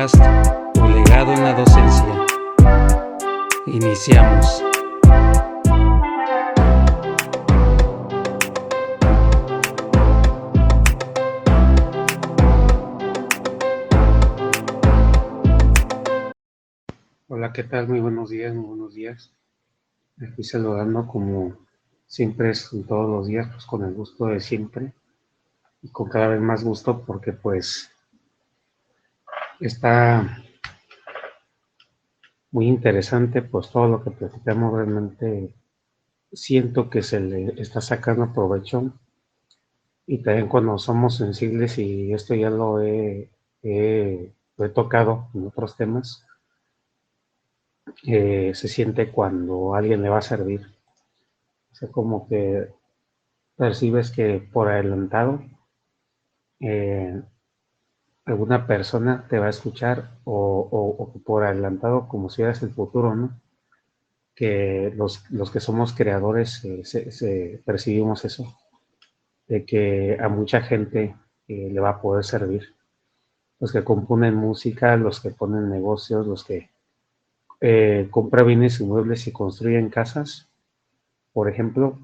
podcast Tu legado en la docencia. Iniciamos. Hola, ¿qué tal? Muy buenos días, muy buenos días. Aquí saludando como siempre es todos los días, pues con el gusto de siempre y con cada vez más gusto porque pues está muy interesante pues todo lo que platicamos. Realmente siento que se le está sacando provecho, y también cuando somos sensibles, y esto ya lo he tocado en otros temas, se siente cuando alguien le va a servir. O sea, como que percibes que por adelantado eh, alguna persona te va a escuchar, o por adelantado como si eras el futuro, ¿no? Que los que somos creadores percibimos eso, de que a mucha gente le va a poder servir. Los que componen música, los que ponen negocios, los que compran bienes inmuebles y construyen casas, por ejemplo,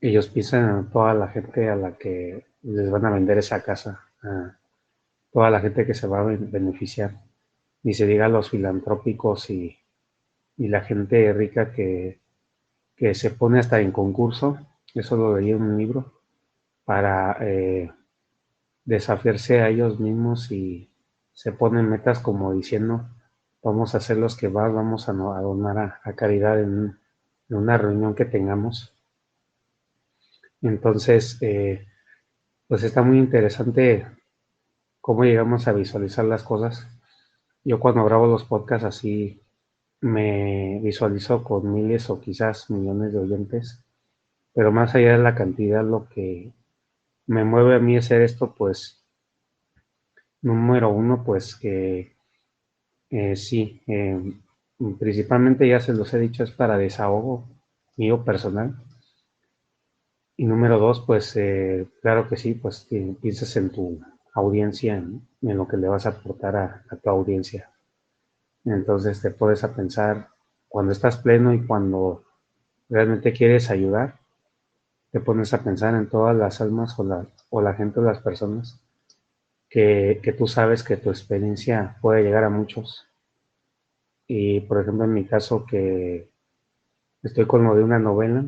ellos piensan en toda la gente a la que les van a vender esa casa, a toda la gente que se va a beneficiar. Ni se diga los filantrópicos y la gente rica que se pone hasta en concurso, eso lo leí en un libro, para desafiarse a ellos mismos, y se ponen metas como diciendo: vamos a hacer los que más, vamos a donar a caridad en una reunión que tengamos. Entonces, pues está muy interesante cómo llegamos a visualizar las cosas. Yo cuando grabo los podcasts así me visualizo con miles o quizás millones de oyentes, pero más allá de la cantidad, lo que me mueve a mí hacer esto, pues, número uno, pues que sí, principalmente ya se los he dicho, es para desahogo mío personal. Y número dos, pues claro que sí, pues piensas en tu audiencia, en lo que le vas a aportar a tu audiencia. Entonces te pones a pensar cuando estás pleno y cuando realmente quieres ayudar, te pones a pensar en todas las almas o la gente o las personas que tú sabes que tu experiencia puede llegar a muchos. Y por ejemplo, en mi caso, que estoy con lo de una novela,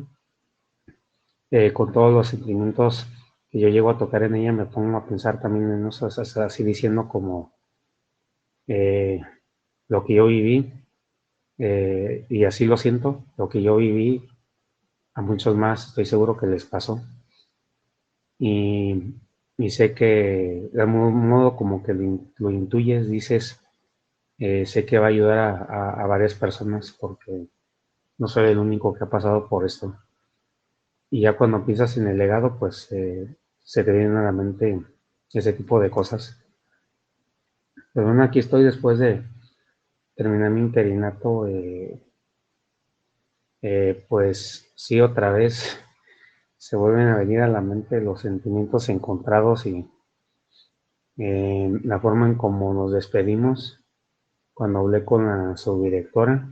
con todos los sentimientos que yo llego a tocar en ella, me pongo a pensar también en eso, o sea, así diciendo como eh, lo que yo viví, y así lo siento, lo que yo viví, a muchos más estoy seguro que les pasó. Y, y sé que de algún modo como que lo intuyes, dices, sé que va a ayudar a varias personas porque no soy el único que ha pasado por esto. Y ya cuando piensas en el legado, pues se te vienen a la mente ese tipo de cosas. Pero bueno, aquí estoy después de terminar mi interinato. Pues sí, otra vez se vuelven a venir a la mente los sentimientos encontrados, y la forma en cómo nos despedimos. Cuando hablé con la subdirectora,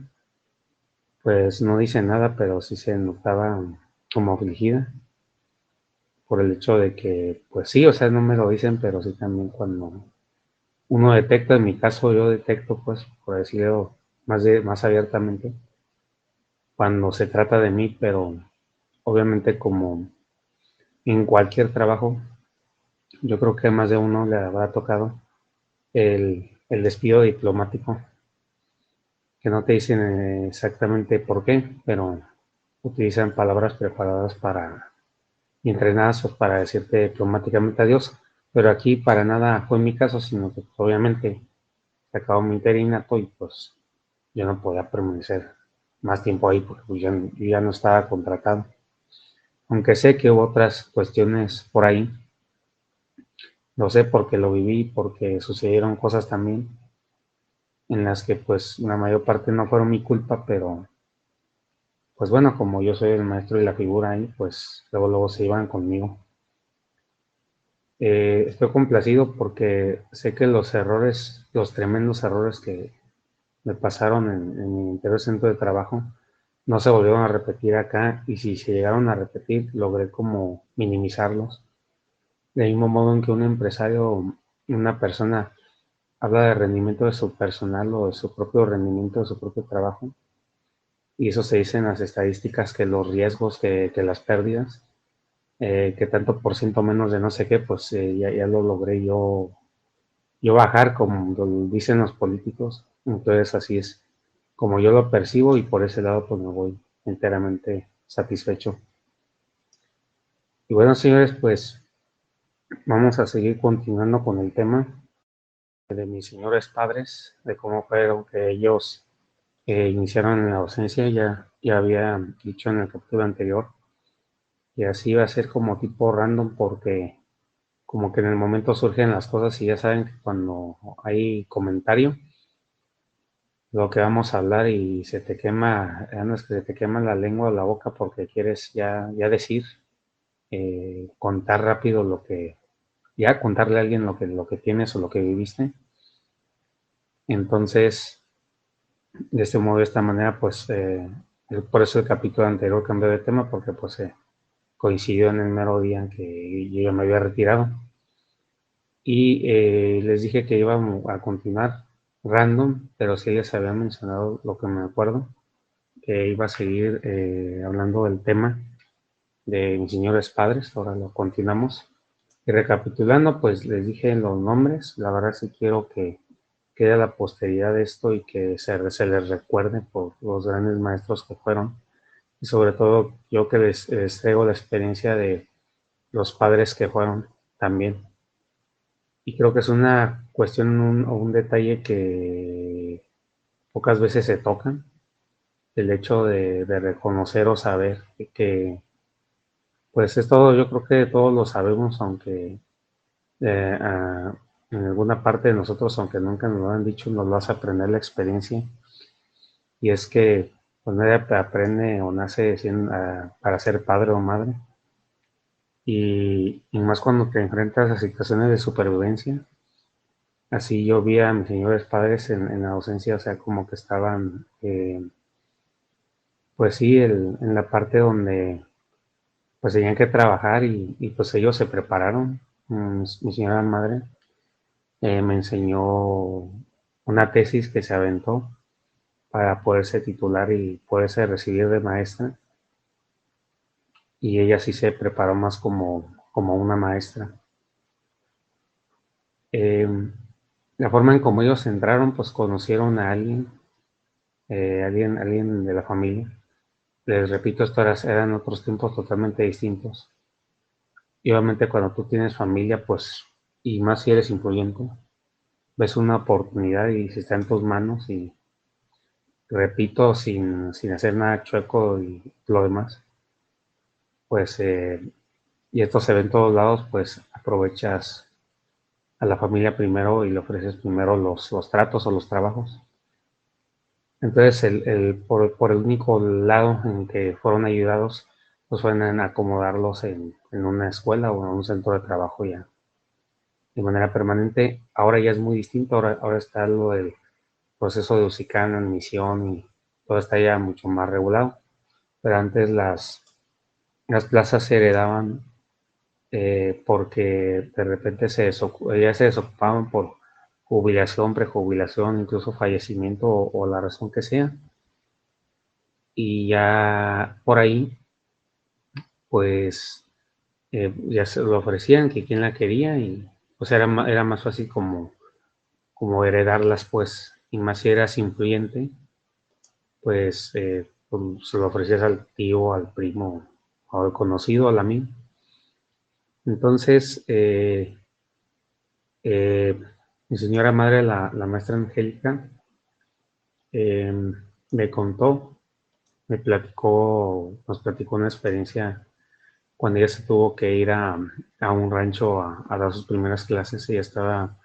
pues no dice nada, pero sí se notaba como afligida por el hecho de que, pues sí, o sea, no me lo dicen, pero sí también cuando uno detecta, en mi caso yo detecto, pues, por decirlo más abiertamente, cuando se trata de mí. Pero obviamente, como en cualquier trabajo, yo creo que a más de uno le habrá tocado el despido diplomático, que no te dicen exactamente por qué, pero utilizan palabras preparadas y entrenadas pues, para decirte diplomáticamente adiós. Pero aquí para nada fue mi caso, sino que pues, obviamente se acabó mi interinato y pues yo no podía permanecer más tiempo ahí porque pues, yo ya no estaba contratado. Aunque sé que hubo otras cuestiones por ahí, lo sé porque lo viví, porque sucedieron cosas también en las que pues la mayor parte no fueron mi culpa, pero pues bueno, como yo soy el maestro y la figura ahí, pues luego se iban conmigo. Estoy complacido porque sé que los errores, los tremendos errores que me pasaron en mi anterior centro de trabajo, no se volvieron a repetir acá, y si se llegaron a repetir, logré como minimizarlos. De mismo modo en que un empresario, una persona habla de rendimiento de su personal o de su propio rendimiento de su propio trabajo, y eso se dice en las estadísticas, que los riesgos, que las pérdidas, que tanto por ciento menos de no sé qué, pues ya lo logré yo bajar, como lo dicen los políticos. Entonces así es como yo lo percibo, y por ese lado pues me voy enteramente satisfecho. Y bueno, señores, pues vamos a seguir continuando con el tema de mis señores padres, de cómo fueron que ellos iniciaron en la docencia. Ya había dicho en el capítulo anterior, y así va a ser como tipo random, porque como que en el momento surgen las cosas, y ya saben que cuando hay comentario, lo que vamos a hablar, y se te quema, no es que se te quema la lengua o la boca, porque quieres ya decir, contar rápido ya contarle a alguien lo que tienes o lo que viviste. Entonces, de este modo, de esta manera, pues, por eso el capítulo anterior cambió de tema, porque pues coincidió en el mero día en que yo ya me había retirado. Y les dije que iba a continuar random, pero sí les había mencionado lo que me acuerdo, que iba a seguir hablando del tema de mis señores padres. Ahora lo continuamos. Y recapitulando, pues les dije los nombres. La verdad sí quiero que quede a la posteridad esto, y que se les recuerde por los grandes maestros que fueron. Y sobre todo yo, que les traigo la experiencia de los padres que fueron también. Y creo que es una cuestión o un detalle que pocas veces se tocan, el hecho de reconocer o saber que, pues es todo. Yo creo que todos lo sabemos, aunque eh, ah, en alguna parte de nosotros, aunque nunca nos lo han dicho, nos lo hace aprender la experiencia. Y es que pues nadie aprende o nace para ser padre o madre. Y más cuando te enfrentas a situaciones de supervivencia. Así yo vi a mis señores padres en la docencia, o sea, como que estaban, pues sí, en la parte donde pues tenían que trabajar, y pues ellos se prepararon. Mi señora madre me enseñó una tesis que se aventó para poderse titular y poderse recibir de maestra, y ella sí se preparó más como una maestra. Eh, la forma en cómo ellos entraron, pues conocieron a alguien de la familia. Les repito, eran otros tiempos totalmente distintos. Y obviamente cuando tú tienes familia, pues, y más si eres influyente, ves una oportunidad y si está en tus manos, y repito, sin hacer nada chueco y lo demás, pues, y esto se ve en todos lados, pues aprovechas a la familia primero y le ofreces primero los tratos o los trabajos. Entonces, por el único lado en que fueron ayudados, pues fue en acomodarlos en una escuela o en un centro de trabajo ya de manera permanente. Ahora ya es muy distinto. Ahora está lo del proceso de USICAN, admisión, y todo está ya mucho más regulado. Pero antes las plazas se heredaban, porque de repente ya se desocupaban por jubilación, prejubilación, incluso fallecimiento, o la razón que sea. Y ya por ahí, pues, ya se lo ofrecían, que quien la quería, y pues era más fácil como heredarlas, pues. Y más si eras influyente, pues, pues se lo ofrecías al tío, al primo, o al conocido, al amigo. Entonces, eh, mi señora madre, la maestra Angélica, eh, me contó, nos platicó una experiencia cuando ella se tuvo que ir a un rancho a dar sus primeras clases. Ella estaba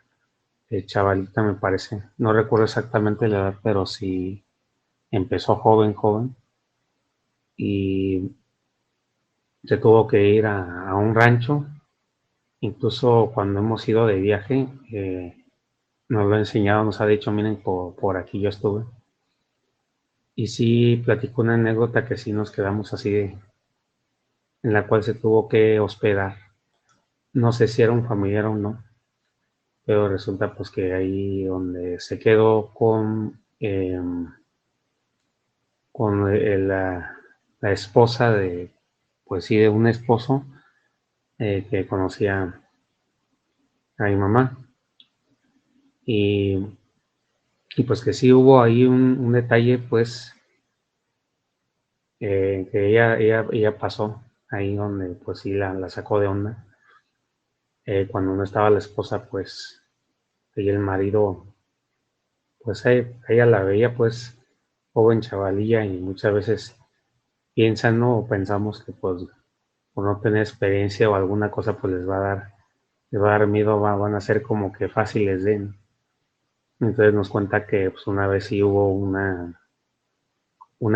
chavalita, me parece. No recuerdo exactamente la edad, pero sí empezó joven, joven. Y se tuvo que ir a un rancho, Incluso cuando hemos ido de viaje, nos lo ha enseñado, nos ha dicho, miren, por aquí yo estuve. Y sí platicó una anécdota que sí nos quedamos así en la cual se tuvo que hospedar. No sé si era un familiar o no, pero resulta pues que ahí donde se quedó con la esposa de, pues sí, de un esposo que conocía a mi mamá. Y, y pues que sí hubo ahí un detalle, pues, que ella pasó ahí donde pues sí la sacó de onda. Cuando no estaba la esposa, pues, y el marido, pues ella la veía pues joven chavalilla y muchas veces piensan, ¿no? O pensamos que pues por no tener experiencia o alguna cosa pues les va a dar miedo, van a ser como que fáciles de. Entonces nos cuenta que pues una vez sí hubo una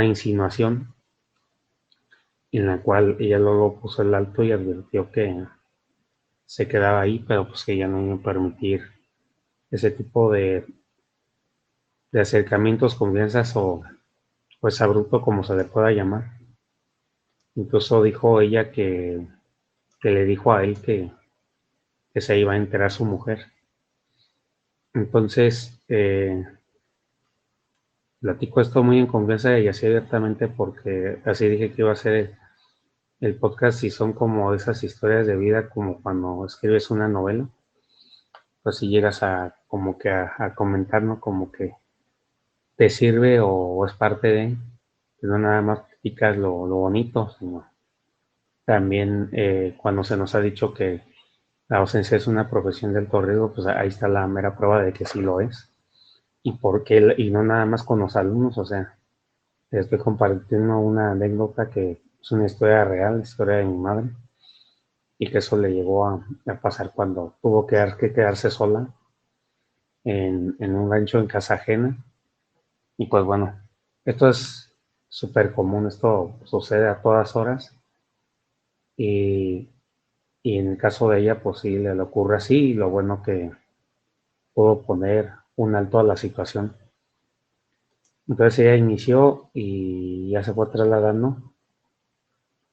insinuación en la cual ella luego puso el alto y advirtió que se quedaba ahí, pero pues que ya no iba a permitir ese tipo de acercamientos, confianzas o pues abrupto como se le pueda llamar. Incluso dijo ella que le dijo a él que se iba a enterar su mujer. Entonces, platico esto muy en confianza y así abiertamente porque así dije que iba a ser el podcast y son como esas historias de vida como cuando escribes una novela, pues si llegas a como que a comentar, ¿no? Como que te sirve o es parte de, que no nada más platicas lo bonito, sino también cuando se nos ha dicho que la docencia es una profesión de alto riesgo, pues ahí está la mera prueba de que sí lo es. Y por qué, y no nada más con los alumnos, o sea, estoy compartiendo una anécdota que es una historia real, la historia de mi madre, y que eso le llegó a pasar cuando tuvo que quedarse sola en un rancho en casa ajena. Y pues bueno, esto es súper común, esto sucede a todas horas. Y, y en el caso de ella, pues sí, le ocurre así, y lo bueno que pudo poner un alto a la situación. Entonces ella inició y ya se fue trasladando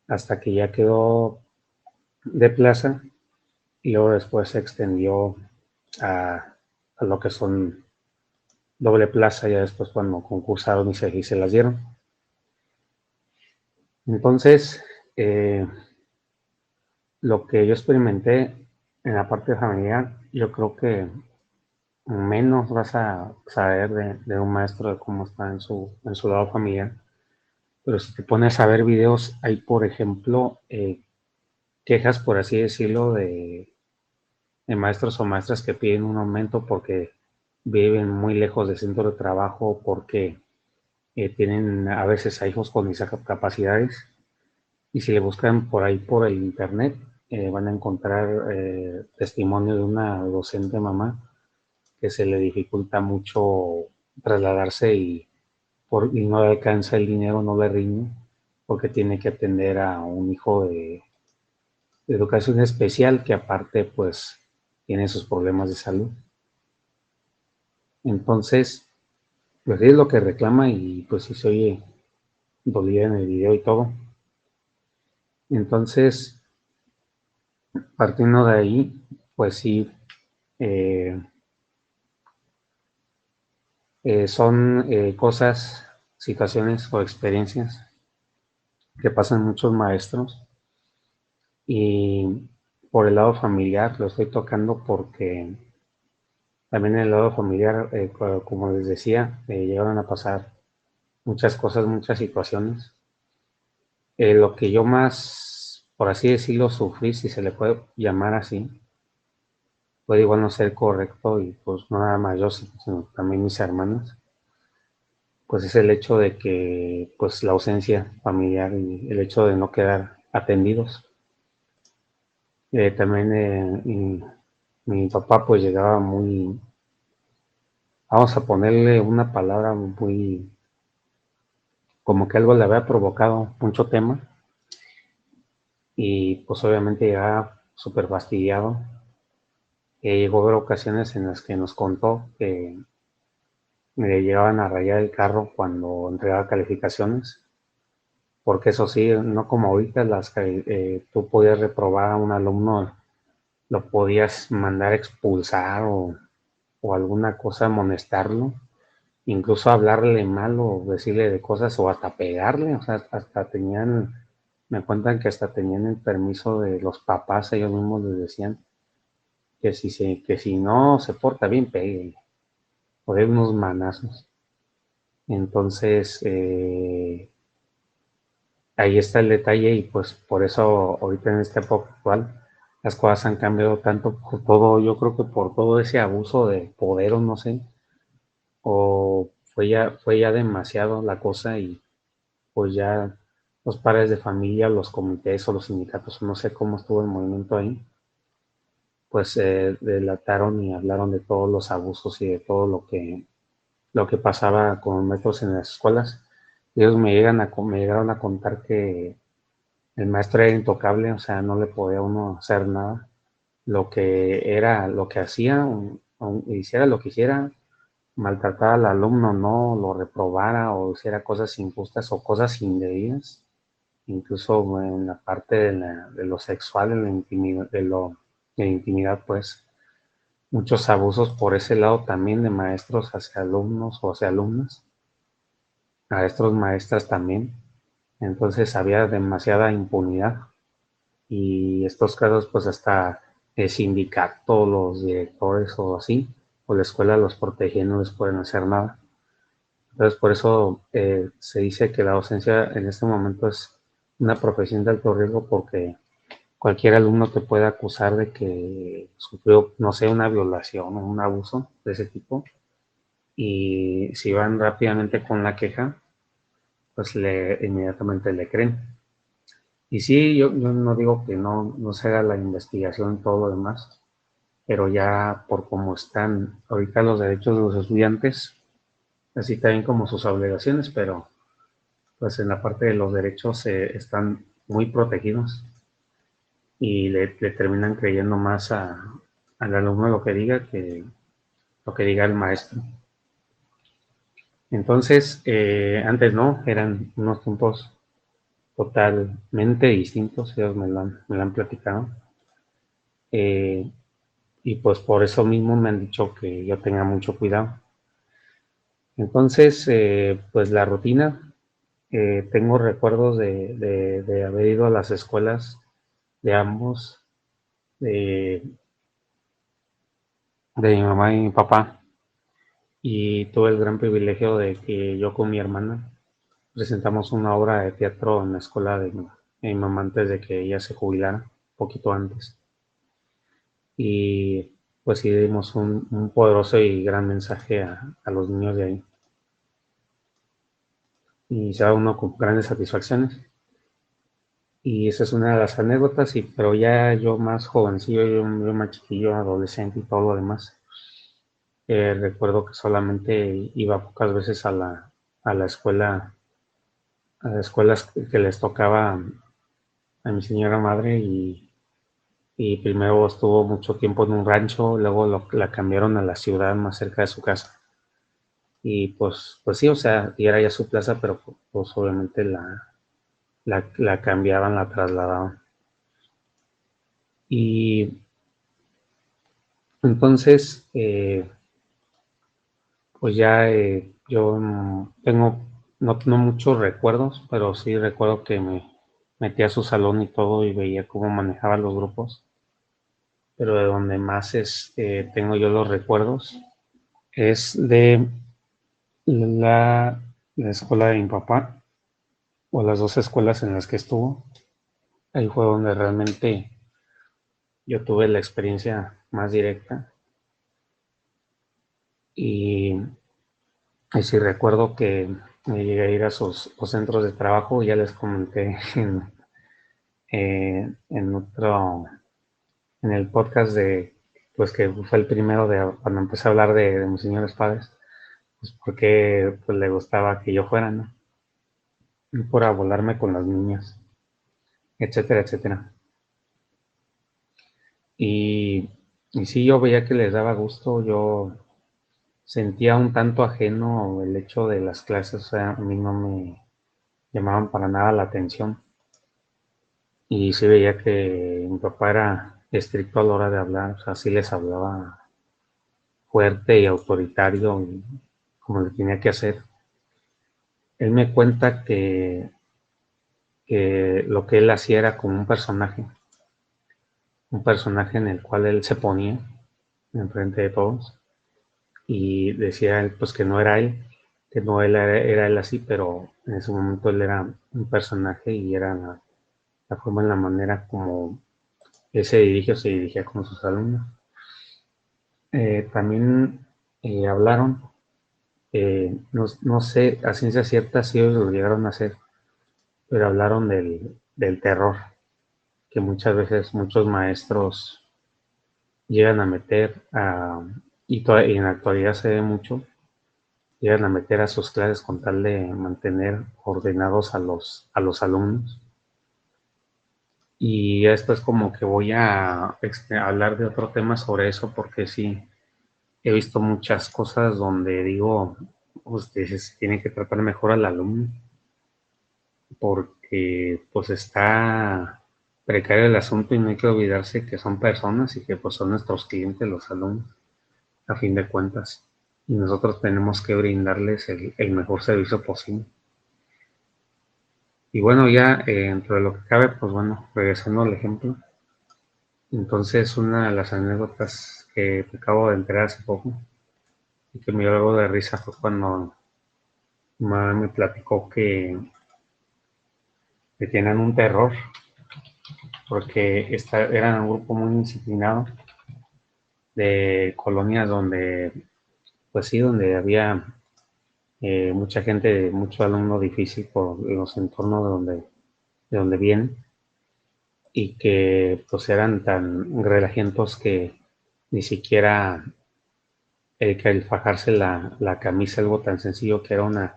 hasta que ya quedó de plaza y luego después se extendió a lo que son doble plaza ya después cuando concursaron y se las dieron. Entonces, lo que yo experimenté en la parte familiar, yo creo que menos vas a saber de un maestro de cómo está en su lado familiar. Pero si te pones a ver videos, hay, por ejemplo, quejas, por así decirlo, de maestros o maestras que piden un aumento porque viven muy lejos del centro de trabajo, porque tienen a veces a hijos con discapacidades. Y si le buscan por ahí por el internet, van a encontrar testimonio de una docente mamá que se le dificulta mucho trasladarse y no le alcanza el dinero, no le rinde, porque tiene que atender a un hijo de educación especial que aparte pues tiene sus problemas de salud. Entonces, pues es lo que reclama y pues si se oye dolida en el video y todo. Entonces, partiendo de ahí, pues sí, eh, son cosas, situaciones o experiencias que pasan muchos maestros y por el lado familiar lo estoy tocando porque también en el lado familiar, como les decía, llegaron a pasar muchas cosas, muchas situaciones. Lo que yo más, por así decirlo, sufrí, si se le puede llamar así, puede igual no ser correcto y pues no nada más yo, sino también mis hermanas, pues es el hecho de que pues la ausencia familiar y el hecho de no quedar atendidos. También mi papá pues llegaba muy, vamos a ponerle una palabra muy, como que algo le había provocado mucho tema y pues obviamente llegaba súper fastidiado. Llegó a haber ocasiones en las que nos contó que me llegaban a rayar el carro cuando entregaba calificaciones, porque eso sí, no como ahorita, tú podías reprobar a un alumno, lo podías mandar a expulsar o alguna cosa, amonestarlo, incluso hablarle mal o decirle de cosas o hasta pegarle, o sea, hasta tenían, me cuentan que hasta tenían el permiso de los papás, ellos mismos les decían que si no se porta bien, pegue, o de unos manazos. Entonces, ahí está el detalle y pues por eso ahorita en esta época actual las cosas han cambiado tanto por todo, yo creo que por todo ese abuso de poder o no sé, o fue ya demasiado la cosa y pues ya los padres de familia, los comités o los sindicatos, no sé cómo estuvo el movimiento ahí, pues delataron y hablaron de todos los abusos y de todo lo que pasaba con los maestros en las escuelas. Ellos me llegaron a contar que el maestro era intocable, o sea, no le podía uno hacer nada. Lo que hacía, hiciera lo que hiciera, maltratara al alumno, no lo reprobara o hiciera cosas injustas o cosas indebidas, incluso en la parte de lo sexual, en la intimidad, de la intimidad, pues muchos abusos por ese lado también de maestros hacia alumnos o hacia alumnas, maestros, maestras también. Entonces había demasiada impunidad y estos casos pues hasta el sindicato, los directores o así, o la escuela los protege y no les pueden hacer nada. Entonces por eso se dice que la docencia en este momento es una profesión de alto riesgo porque cualquier alumno te puede acusar de que sufrió, no sé, una violación o un abuso de ese tipo y si van rápidamente con la queja, pues inmediatamente le creen. Y sí, yo no digo que no se haga la investigación y todo lo demás, pero ya por cómo están ahorita los derechos de los estudiantes, así también como sus obligaciones, pero pues en la parte de los derechos están muy protegidos y le terminan creyendo más al alumno lo que diga que lo que diga el maestro. Entonces, antes no, eran unos tiempos totalmente distintos, ellos me lo han platicado. Eh, y pues por eso mismo me han dicho que yo tenga mucho cuidado. Entonces, pues la rutina, tengo recuerdos de haber ido a las escuelas de ambos, de, de mi mamá y mi papá, y tuve el gran privilegio de que yo con mi hermana presentamos una obra de teatro en la escuela de mi mamá antes de que ella se jubilara, poquito antes. Y pues sí dimos un poderoso y gran mensaje a los niños de ahí. Y se da uno con grandes satisfacciones. Y esa es una de las anécdotas, pero ya yo más jovencillo, yo más chiquillo, adolescente y todo lo demás, recuerdo que solamente iba pocas veces a la escuela, a las escuelas que les tocaba a mi señora madre y primero estuvo mucho tiempo en un rancho, luego la cambiaron a la ciudad más cerca de su casa. Y pues sí, o sea, y era ya su plaza, pero pues obviamente la cambiaban, la trasladaban. Y entonces, pues ya yo tengo no muchos recuerdos, pero sí recuerdo que me metí a su salón y todo y veía cómo manejaba los grupos, pero de donde más tengo yo los recuerdos es de la escuela de mi papá, o las dos escuelas en las que estuvo. Ahí fue donde realmente yo tuve la experiencia más directa y, y sí recuerdo que me llegué a ir a sus los centros de trabajo, ya les comenté en otro, en el podcast pues que fue el primero de cuando empecé a hablar de mis señores padres, pues porque pues le gustaba que yo fuera, ¿no? Y por volarme con las niñas, etcétera, etcétera. Y, y sí, yo veía que les daba gusto, yo sentía un tanto ajeno el hecho de las clases, o sea, a mí no me llamaban para nada la atención. Y sí veía que mi papá era estricto a la hora de hablar, o sea, sí les hablaba fuerte y autoritario, y como le tenía que hacer. Él me cuenta que lo que él hacía era como un personaje en el cual él se ponía enfrente de todos y decía él pues que no era él, que no era él así, pero en ese momento él era un personaje y era la forma en la manera como él se dirigía con sus alumnos. También hablaron, no sé a ciencia cierta si ellos lo llegaron a hacer, pero hablaron del terror que muchas veces muchos maestros llegan a meter y en la actualidad se ve mucho, llegan a meter a sus clases con tal de mantener ordenados a los alumnos. Y esto es como que voy a hablar de otro tema sobre eso porque sí, he visto muchas cosas donde digo, ustedes se tiene que tratar mejor al alumno porque pues está precario el asunto y no hay que olvidarse que son personas y que pues son nuestros clientes los alumnos a fin de cuentas y nosotros tenemos que brindarles el mejor servicio posible. Y bueno, ya dentro de lo que cabe, pues bueno, regresando al ejemplo, entonces una de las anécdotas que me acabo de enterar hace poco y que me dio algo de risa fue cuando mamá me platicó que tienen un terror porque eran un grupo muy disciplinado de colonias donde, pues sí, donde había mucha gente, mucho alumno difícil por los entornos de donde vienen y que pues eran tan relajientos que ni siquiera que el fajarse la camisa, algo tan sencillo que era una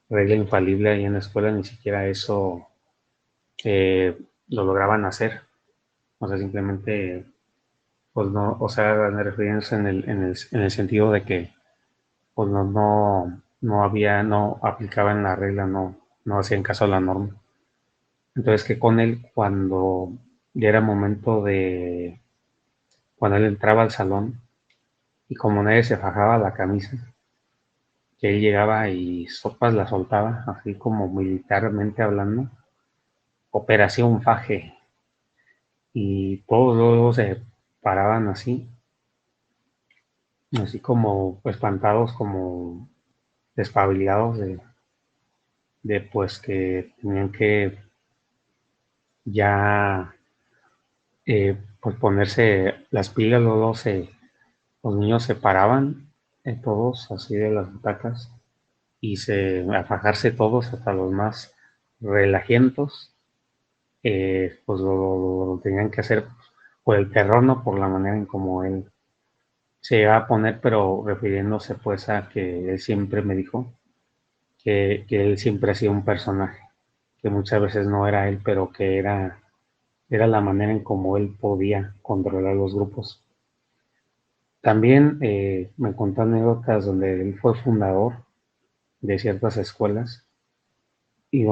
regla infalible ahí en la escuela, ni siquiera eso lo lograban hacer. O sea, simplemente, pues no, o sea, refiriéndose en el sentido de que pues no aplicaban la regla, no hacían caso a la norma. Entonces que con él, cuando ya era momento cuando él entraba al salón, y como nadie se fajaba la camisa, que él llegaba y sopas la soltaba, así como militarmente hablando, operación faje, y todos luego se paraban así como espantados, como despabilillados de pues que tenían que ya pues ponerse las pilas, los niños se paraban todos así de las butacas y a fajarse todos, hasta los más relajientos, pues lo tenían que hacer por el terror, no por la manera en como él se iba a poner, pero refiriéndose pues a que él siempre me dijo que él siempre hacía un personaje, que muchas veces no era él, pero que era la manera en cómo él podía controlar los grupos. También me contó anécdotas donde él fue fundador de ciertas escuelas y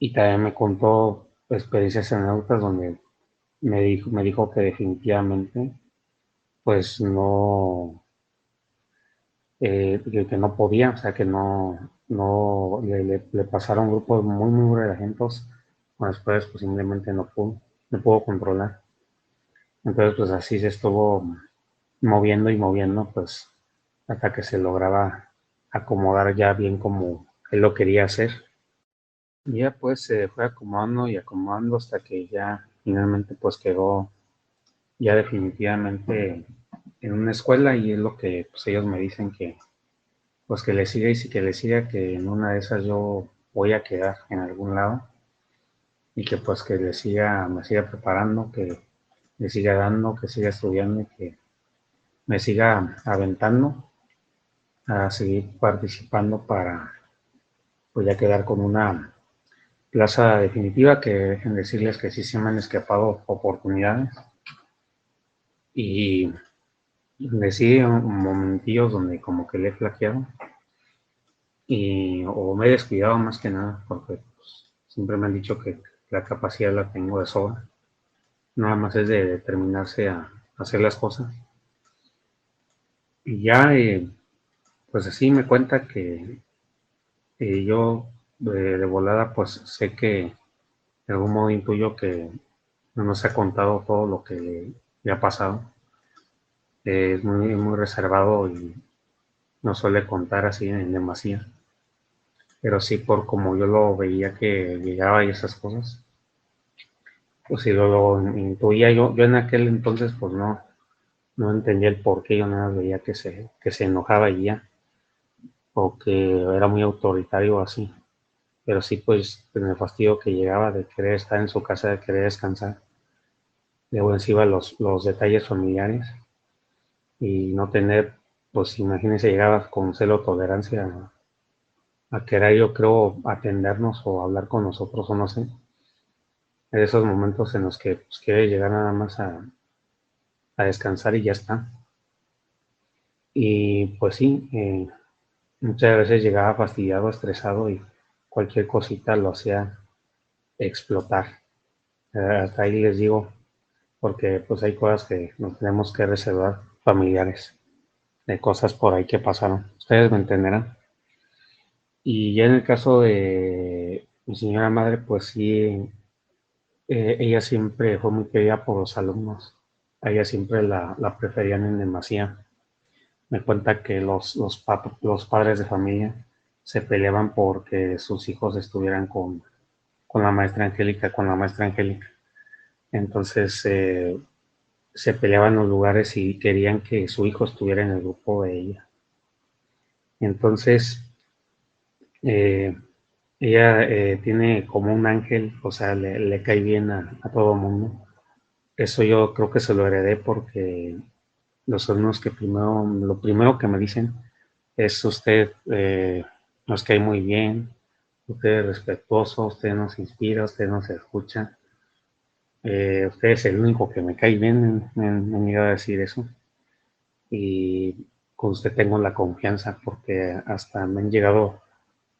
y también me contó experiencias anécdotas donde me dijo que definitivamente, pues no, que no podía, o sea, que no le pasaron grupos muy relajentos, con los cuales pues simplemente no pudo controlar. Entonces, pues así se estuvo moviendo y moviendo, pues hasta que se lograba acomodar ya bien como él lo quería hacer. Y ya pues se fue acomodando y acomodando hasta que ya finalmente pues quedó ya definitivamente en una escuela y es lo que pues ellos me dicen que pues que le siga y si que le siga que en una de esas yo voy a quedar en algún lado y que pues que me siga preparando, que le siga dando, que siga estudiando y que me siga aventando a seguir participando para pues ya quedar con una plaza definitiva, que dejen decirles que sí se me han escapado oportunidades y decidí momentillos donde como que le he flaqueado o me he descuidado más que nada, porque pues, siempre me han dicho que la capacidad la tengo de sobra, nada más es de determinarse a hacer las cosas. Y ya, pues así me cuenta que yo de volada pues sé que de algún modo intuyo que no nos ha contado todo lo que le ha pasado. Es muy reservado y no suele contar así en demasía, pero sí por como yo lo veía que llegaba y esas cosas, pues sí lo intuía yo en aquel entonces pues no entendía el por qué, yo nada más veía que se enojaba y ya, o que era muy autoritario o así, pero sí pues en el fastidio que llegaba de querer estar en su casa, de querer descansar, luego encima los detalles familiares y no tener, pues imagínense, llegaba con celo tolerancia a querer, yo creo, atendernos o hablar con nosotros o no sé, en esos momentos en los que pues, quiere llegar nada más a descansar y ya está. Y pues sí, muchas veces llegaba fastidiado, estresado y cualquier cosita lo hacía explotar. Hasta ahí les digo, porque pues hay cosas que nos tenemos que reservar familiares, de cosas por ahí que pasaron. Ustedes me entenderán. Y ya en el caso de mi señora madre, pues sí, ella siempre fue muy querida por los alumnos. A ella siempre la preferían en demasía. Me cuenta que los padres de familia se peleaban porque sus hijos estuvieran con la maestra Angélica, con la maestra Angélica. Entonces se peleaban los lugares y querían que su hijo estuviera en el grupo de ella. Entonces, eh, ella tiene como un ángel, o sea, le cae bien a todo mundo. Eso yo creo que se lo heredé porque los alumnos que lo primero que me dicen es usted nos cae muy bien, usted es respetuoso, usted nos inspira, usted nos escucha, usted es el único que me cae bien, me han llegado a decir eso y con usted tengo la confianza porque hasta me han llegado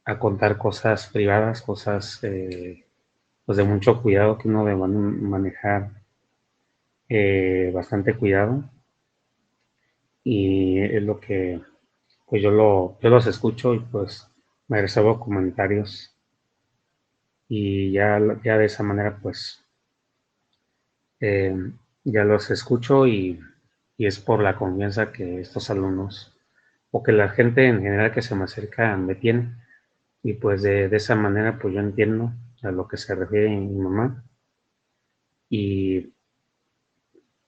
a contar cosas privadas, cosas pues de mucho cuidado que uno debe manejar bastante cuidado y es lo que pues yo los escucho y pues me reservo comentarios y ya de esa manera pues eh, ya los escucho y es por la confianza que estos alumnos o que la gente en general que se me acerca me tiene y pues de esa manera pues yo entiendo a lo que se refiere mi mamá y,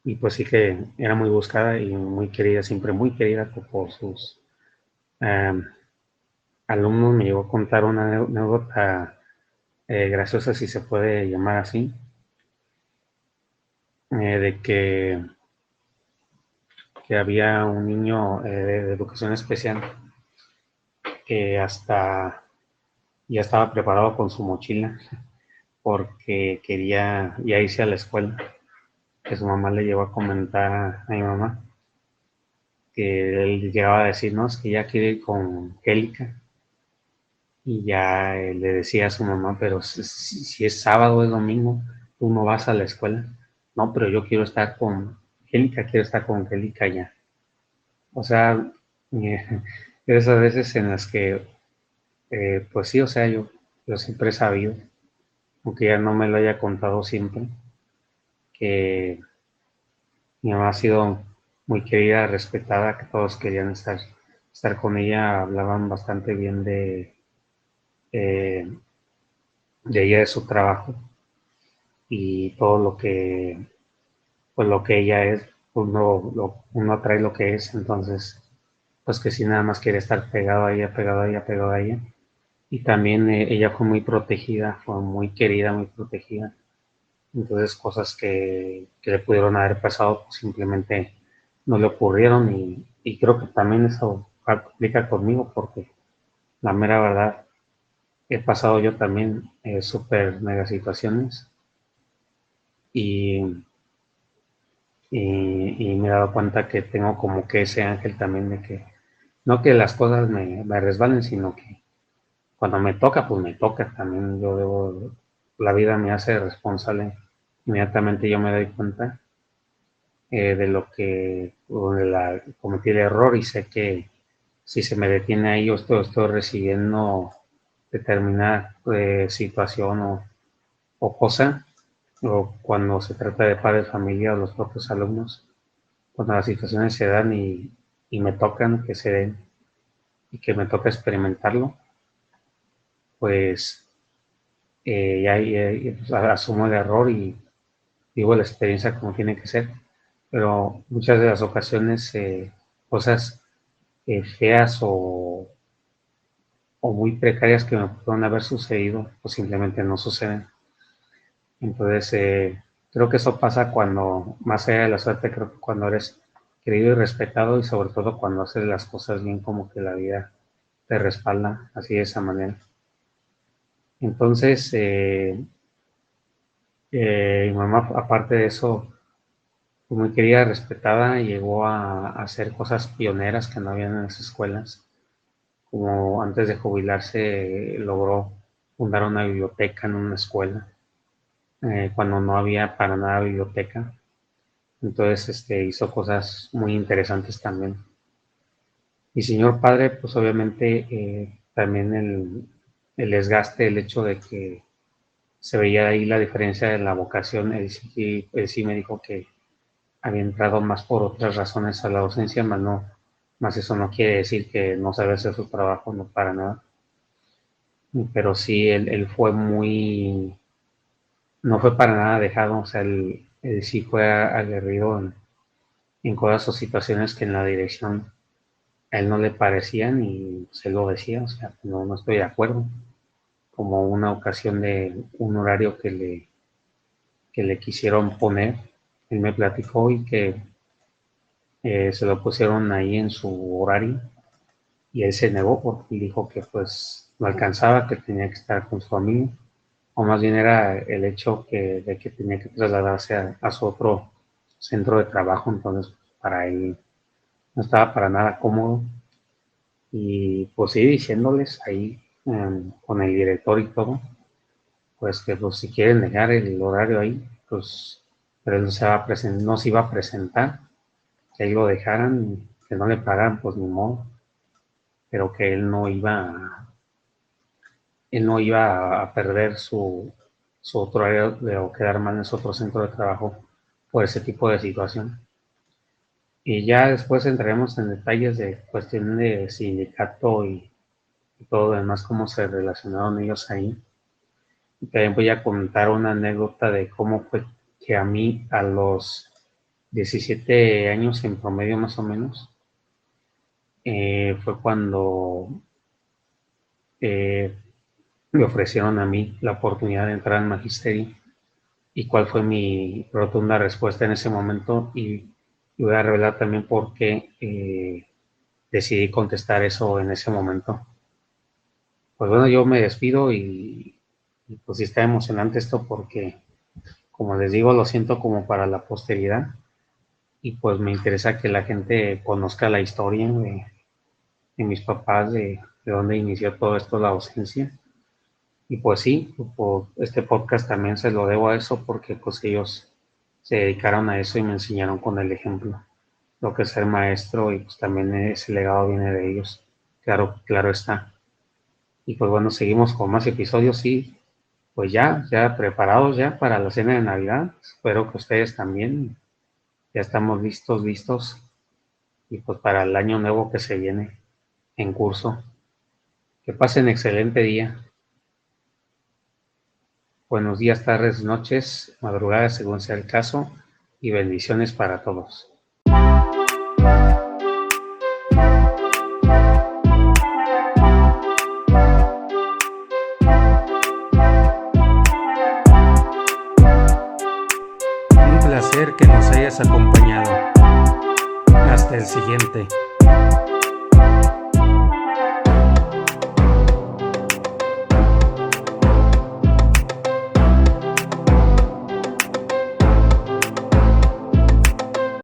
y pues sí que era muy buscada y muy querida, siempre muy querida por sus eh, alumnos. Me llegó a contar una anécdota graciosa, si se puede llamar así, que había un niño de educación especial que hasta ya estaba preparado con su mochila porque quería ya irse a la escuela, que su mamá le llevó a comentar a mi mamá que él llegaba a decirnos que ya quiere ir con Angélica y ya le decía a su mamá, pero si es sábado o es domingo, tú no vas a la escuela. No, pero yo quiero estar con Angélica, quiero estar con Angélica ya. O sea, esas veces en las que, pues sí, o sea, yo siempre he sabido, aunque ya no me lo haya contado siempre, que mi mamá ha sido muy querida, respetada, que todos querían estar con ella, hablaban bastante bien eh, de ella, de su trabajo y todo lo que, pues lo que ella es, uno atrae lo que es, entonces, pues que si nada más quiere estar pegado a ella, pegado a ella, pegado a ella. Y también ella fue muy protegida, fue muy querida, muy protegida. Entonces cosas que le pudieron haber pasado pues, simplemente no le ocurrieron y creo que también eso aplica conmigo porque la mera verdad he pasado yo también súper mega situaciones y y me he dado cuenta que tengo como que ese ángel también de que no que las cosas me resbalen, sino que cuando me toca, pues me toca. También yo debo, la vida me hace responsable. Inmediatamente yo me doy cuenta de lo que, cometí el error y sé que si se me detiene ahí, yo estoy recibiendo determinada situación o cosa, o cuando se trata de padres, familia o los propios alumnos, cuando las situaciones se dan y me tocan que se den y que me toca experimentarlo, pues pues, asumo el error y vivo la experiencia como tiene que ser. Pero muchas de las ocasiones, cosas feas o muy precarias que me pueden haber sucedido, pues simplemente no suceden. Entonces, creo que eso pasa cuando, más allá de la suerte, creo que cuando eres querido y respetado y sobre todo cuando haces las cosas bien, como que la vida te respalda así de esa manera. Entonces, mi mamá, aparte de eso, fue muy querida, respetada, llegó a hacer cosas pioneras que no habían en las escuelas, como antes de jubilarse logró fundar una biblioteca en una escuela, cuando no había para nada biblioteca. Entonces, hizo cosas muy interesantes también. Mi señor padre, pues obviamente también el desgaste, el hecho de que se veía ahí la diferencia de la vocación, él sí me dijo que había entrado más por otras razones a la docencia, más eso no quiere decir que no sabe hacer su trabajo, no para nada. Pero sí, él fue no fue para nada dejado, o sea, él sí fue aguerrido en cosas o situaciones que en la dirección a él no le parecían y se lo decía, o sea, no estoy de acuerdo. Como una ocasión de un horario que le quisieron poner, él me platicó y que se lo pusieron ahí en su horario y él se negó porque dijo que pues no alcanzaba, que tenía que estar con su familia, o más bien era el hecho de que tenía que trasladarse a su otro centro de trabajo, entonces para él no estaba para nada cómodo y pues sí diciéndoles ahí con el director y todo, pues que pues si quieren dejar el horario ahí, pues pero él no se iba a presentar, que ahí lo dejaran, que no le pagaran, pues ni modo, pero que él no iba a perder su otro área o quedar mal en su otro centro de trabajo por ese tipo de situación. Y ya después entraremos en detalles de cuestión de sindicato y todo lo demás, cómo se relacionaron ellos ahí. Y también voy a contar una anécdota de cómo fue que a mí a los 17 años en promedio más o menos, fue cuando eh, me ofrecieron a mí la oportunidad de entrar al magisterio y cuál fue mi rotunda respuesta en ese momento y voy a revelar también por qué decidí contestar eso en ese momento. Pues bueno, yo me despido y pues sí está emocionante esto porque, como les digo, lo siento como para la posteridad y pues me interesa que la gente conozca la historia de mis papás, de dónde inició todo esto, la docencia. Y pues sí, por este podcast también se lo debo a eso porque pues ellos se dedicaron a eso y me enseñaron con el ejemplo lo que es ser maestro y pues también ese legado viene de ellos. Claro, claro está. Y pues bueno, seguimos con más episodios y pues ya preparados ya para la cena de Navidad. Espero que ustedes también ya estamos listos y pues para el año nuevo que se viene en curso. Que pasen excelente día. Buenos días, tardes, noches, madrugadas, según sea el caso, y bendiciones para todos. Un placer que nos hayas acompañado. Hasta el siguiente.